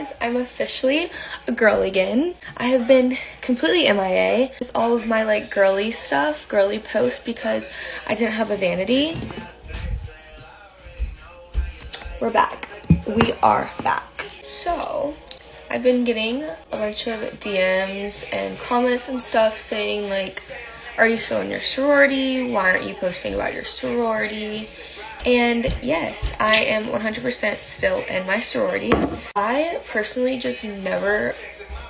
guys, I'm officially a girl again. I have been completely MIA with all of my like girly stuff, girly posts, because I didn't have a vanity. We're back. We are back. So I've been getting a bunch of DMs and comments and stuff saying like, are you still in your sorority? Why aren't you posting about your sorority? And yes, I am 100% still in my sorority. I personally just never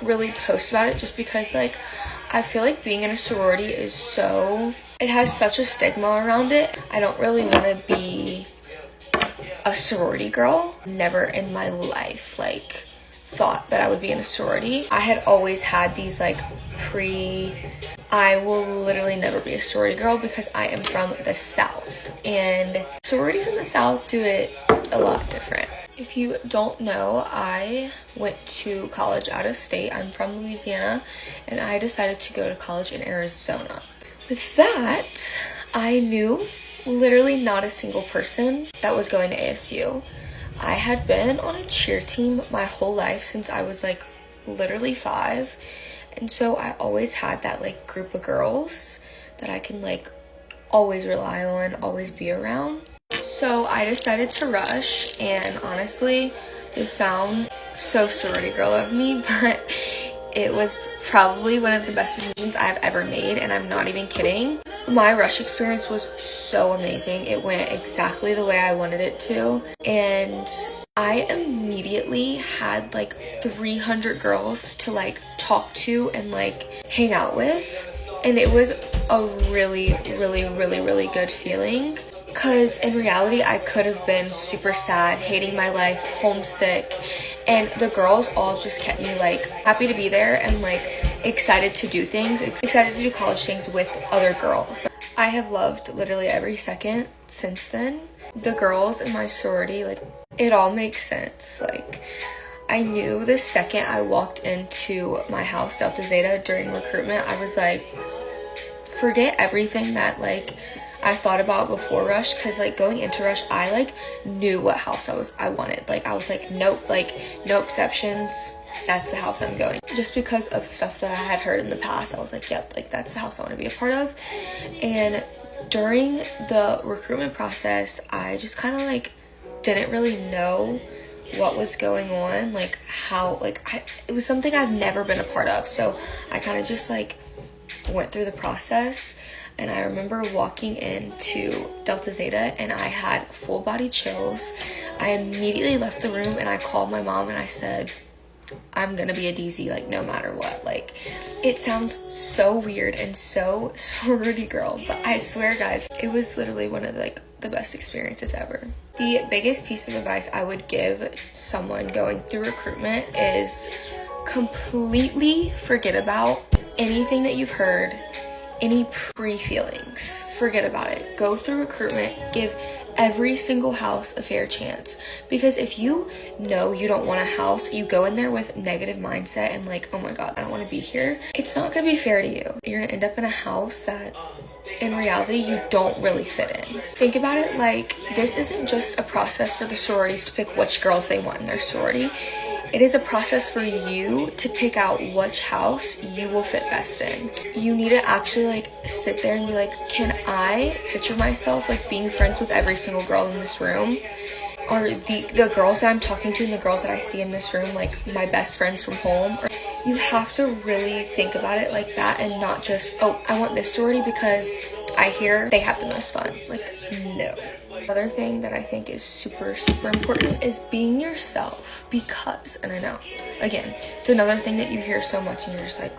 really post about it just because like I feel like being in a sorority is it has such a stigma around it. I don't really want to be a sorority girl. Never in my life like thought that I would be in a sorority. I had always had these like I will literally never be a sorority girl because I am from the South, and sororities in the South do it a lot different. If you don't know, I went to college out of state. I'm from Louisiana, and I decided to go to college in Arizona. With that, I knew literally not a single person that was going to ASU. I had been on a cheer team my whole life since I was like literally 5. And so I always had that like group of girls that I can like always rely on, always be around. So I decided to rush, and honestly, this sounds so sorority girl of me, but it was probably one of the best decisions I've ever made, and I'm not even kidding. My rush experience was so amazing. It went exactly the way I wanted it to, and I immediately had like 300 girls to like talk to and like hang out with, and it was a really good feeling. Because in reality, I could have been super sad, hating my life, homesick, and the girls all just kept me like happy to be there and like excited to do things, excited to do college things with other girls. I have loved literally every second since then. The girls in my sorority, like, it all makes sense. Like, I knew the second I walked into my house, Delta Zeta, during recruitment, I was like, forget everything that like I thought about before Rush, because like going into Rush, I like knew what house I wanted. Like I was like, nope, like no exceptions, that's the house I'm going. Just because of stuff that I had heard in the past, I was like, yep, like that's the house I want to be a part of. And during the recruitment process, I just kind of like didn't really know what was going on, like how, like it was something I've never been a part of, so I kind of just like went through the process. And I remember walking into Delta Zeta and I had full body chills. I immediately left the room and I called my mom and I said, I'm gonna be a DZ, like no matter what. Like, it sounds so weird and so sorority girl, but I swear guys, it was literally one of like the best experiences ever. The biggest piece of advice I would give someone going through recruitment is completely forget about anything that you've heard, any pre-feelings. Forget about it. Go through recruitment, give every single house a fair chance, because if you know you don't want a house, you go in there with negative mindset and like, oh my god, I don't want to be here, it's not going to be fair to you. You're going to end up in a house that in reality you don't really fit in. Think about it like this isn't just a process for the sororities to pick which girls they want in their sorority. It is a process for you to pick out which house you will fit best in. You need to actually like sit there and be like, can I picture myself like being friends with every single girl in this room? Are the girls that I'm talking to and the girls that I see in this room like my best friends from home? Or you have to really think about it like that, and not just, oh, I want this sorority because I hear they have the most fun. Like, no. Another thing that I think is super important is being yourself, because, and I know, again, it's another thing that you hear so much and you're just like,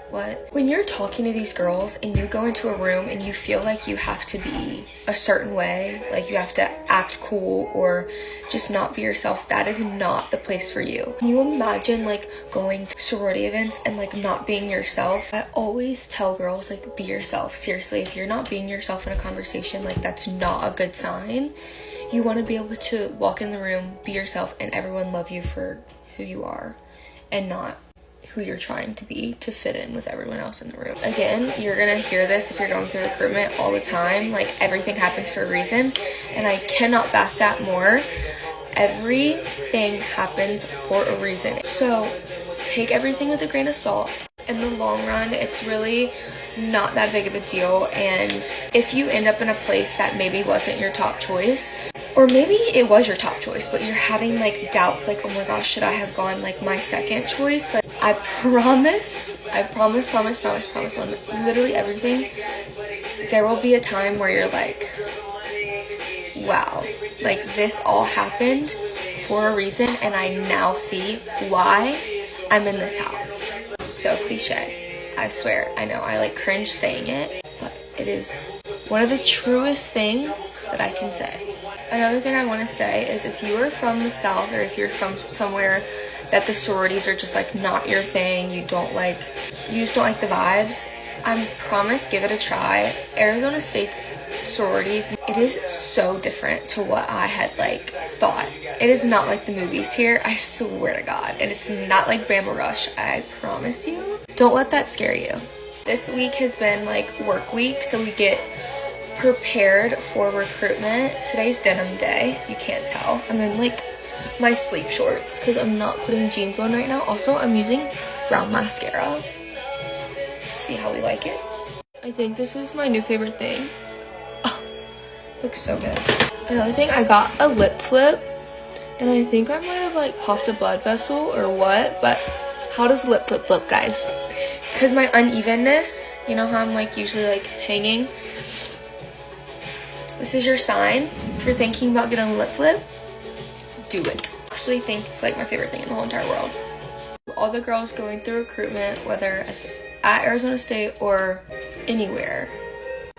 what? When you're talking to these girls and you go into a room and you feel like you have to be a certain way, like you have to act cool or just not be yourself, that is not the place for you. Can you imagine like going to sorority events and like not being yourself? I always tell girls like, be yourself. Seriously, if you're not being yourself in a conversation, like that's not a good sign. You want to be able to walk in the room, be yourself, and everyone love you for who you are and not who you're trying to be to fit in with everyone else in the room. Again, you're gonna hear this if you're going through recruitment all the time, like everything happens for a reason, and I cannot back that more. Everything happens for a reason. So take everything with a grain of salt. In the long run, it's really not that big of a deal. And if you end up in a place that maybe wasn't your top choice, or maybe it was your top choice, but you're having like doubts, like, oh my gosh, should I have gone like my second choice? Like, I promise on literally everything, there will be a time where you're like, wow, like this all happened for a reason, and I now see why I'm in this house. So cliche, I swear. I know I like cringe saying it, but it is one of the truest things that I can say. Another thing I want to say is, if you are from the South, or if you're from somewhere that the sororities are just like not your thing, you just don't like the vibes, I promise, give it a try. Arizona State's sororities, it is so different to what I had like thought. It is not like the movies here, I swear to God, and it's not like Bama Rush, I promise you. Don't let that scare you. This week has been like work week, so we get prepared for recruitment. Today's denim day, if you can't tell. I'm in like my sleep shorts because I'm not putting jeans on right now. Also, I'm using brown mascara. See how we like it. I think this is my new favorite thing. Oh, looks so good. Another thing, I got a lip flip, and I think I might have like popped a blood vessel or what, but how does lip flip look, guys? It's because my unevenness, you know how I'm like usually like hanging. This is your sign. If you're thinking about getting a lip flip, do it. I actually think it's like my favorite thing in the whole entire world. All the girls going through recruitment, whether it's at Arizona State or anywhere,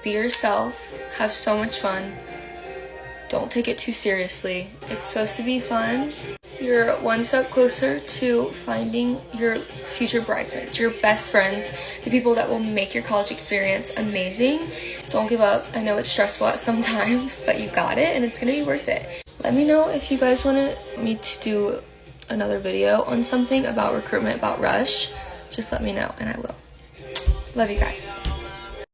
be yourself, have so much fun. Don't take it too seriously. It's supposed to be fun. You're one step closer to finding your future bridesmaids, your best friends, the people that will make your college experience amazing. Don't give up. I know it's stressful at sometimes, but you got it, and it's gonna be worth it. Let me know if you guys want me to do another video on something about recruitment, about Rush. Just let me know, and I will. Love you guys.